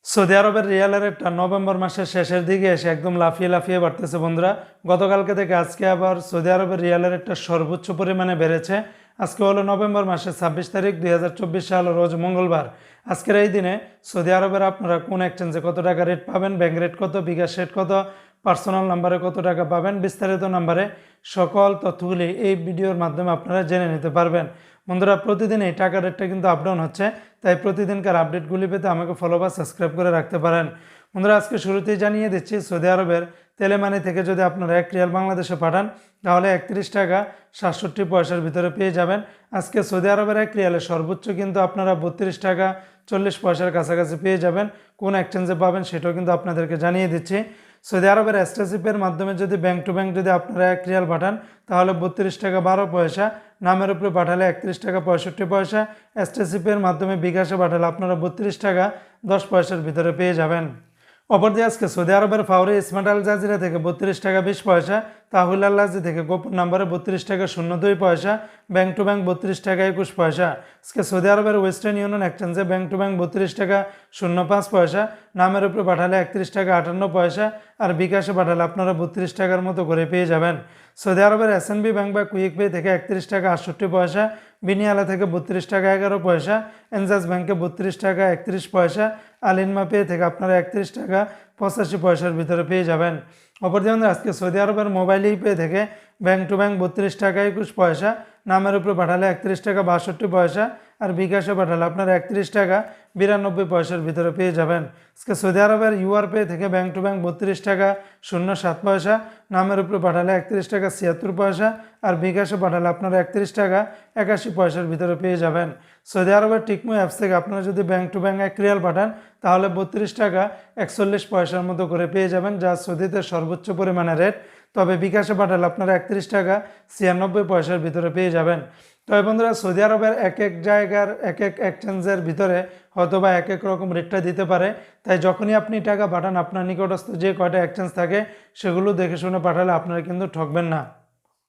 Saudi আরবের রিয়ালের রেটটা নভেম্বর মাসের শেষের দিকে এসে একদম লাফিয়ে লাফিয়ে বাড়তেছে বন্ধুরা। গতকালকে থেকে আজকে আবার সৌদি আরবের রিয়ালের রেটটা সর্বোচ্চ পরিমাণে বেড়েছে। আজকে হলো নভেম্বর মাসের 26 তারিখ 2024 সাল, রোজ মঙ্গলবার। আজকের এই দিনে সৌদি আরবের আপনারা কোন এক্সচেঞ্জে কত টাকা রেট পাবেন, ব্যাংক রেট কত, বিকাশ রেট কত, পার্সোনাল নাম্বারে কত টাকা পাবেন, বিস্তারিত নাম্বারে সকল তথ্যগুলি এই ভিডিওর মাধ্যমে আপনারা জেনে নিতে পারবেন। বন্ধুরা, প্রতিদিন এই টাকার রেটটা কিন্তু আপডাউন হচ্ছে, তাই প্রতিদিনকার আপডেটগুলি পেতে আমাকে ফলো বা সাবস্ক্রাইব করে রাখতে পারেন। বন্ধুরা, আজকে শুরুতেই জানিয়ে দিচ্ছি, সৌদি আরবের তেলেমানি থেকে যদি আপনারা 1 রিয়াল বাংলাদেশে পাঠান তাহলে 31 টাকা 67 পয়সার ভিতরে পেয়ে যাবেন। আজকে সৌদি আরবের 1 রিয়ালে সর্বোচ্চ কিন্তু আপনারা 32 টাকা 40 পয়সার কাছাকাছি পেয়ে যাবেন। কোন এক্সচেঞ্জে পাবেন সেটাও কিন্তু আপনাদেরকে জানিয়ে দিচ্ছি। সৌদি আরবের এসটিসিপের মাধ্যমে যদি ব্যাংক টু ব্যাংক যদি আপনারা 1 রিয়াল পাঠান তাহলে 32 টাকা 12 পয়সা, নামের উপরে পাঠালে 31 টাকা 65 পয়সা, এসটিসিপের মাধ্যমে বিকাশে পাঠালে আপনারা 32 টাকা 10 পয়সার ভিতরে পেয়ে যাবেন। অপরদিকে আজকে সৌদি আরবের ফাউরি স্মার্ট আল জাজিরা থেকে 32 টাকা 20 পয়সা, তাহুল আল্লাজি থেকে গোপন নাম্বারে 32 টাকা 02 পয়সা, ব্যাংক টু ব্যাংক 32 টাকা 21 পয়সা। আজকে সৌদি আরবের ওয়েস্টার্ন ইউনিয়ন এক্সচেঞ্জে ব্যাংক টু ব্যাংক 32 টাকা 05 পয়সা, নামের উপরে পাঠালে 31 টাকা 58 পয়সা, আর বিকাশে পাঠালে আপনারা 32 টাকার মতো করে পেয়ে যাবেন। সৌদি আরবের এসএনবি ব্যাংক বা কুইক পে থেকে 31 টাকা 68 পয়সা, বিনিয়ালা থেকে 32 টাকা 11 পয়সা, এনজাস ব্যাংকে 32 টাকা 31 পয়সা, আলিনমা পে থেকে আপনারা 31 টাকা 85 পয়সার ভিতরে পেয়ে যাবেন। অপরদিকে আজকে সৌদি আরবের মোবাইল পে থেকে ব্যাংক টু ব্যাংক 32 টাকা 21 পয়সা, নামের উপরে পাঠালে 31 টাকা 62 পয়সা, আর বিকাশে পাঠালে আপনারা 31 টাকা 92 পয়সার ভিতরে পেয়ে যাবেন। আজকে সৌদি আরবের ইউআর পে থেকে ব্যাংক টু ব্যাংক 32 টাকা 07 পয়সা, নামের উপরে পাঠালে 31 টাকা 76 পয়সা, আর বিকাশে পাঠালে আপনারা 31 টাকা 81 পয়সার ভিতরে পেয়ে যাবেন। সৌদি আরবের টিকমো অ্যাপস থেকে আপনারা যদি ব্যাংক টু ব্যাংক 1 রিয়াল পাঠান তাহলে 32 টাকা 41 পয়সার মতো করে পেয়ে যাবেন, যা সৌদিতে সর্বোচ্চ পরিমাণে রেট। তবে বিকাশে পাঠালে আপনারা 31 টাকা 96 পয়সার ভিতরে পেয়ে যাবেন। তবে বন্ধুরা, সৌদি আরবের এক এক জায়গার এক এক এক্সচেঞ্জের ভিতরে হয়তো বা এক এক রকম রেটটা দিতে পারে, তাই যখনই আপনি টাকা পাঠান আপনার নিকটস্থ যে কয়টা এক্সচেঞ্জ থাকে সেগুলো দেখে শুনে পাঠালে আপনারা কিন্তু ঠকবেন না।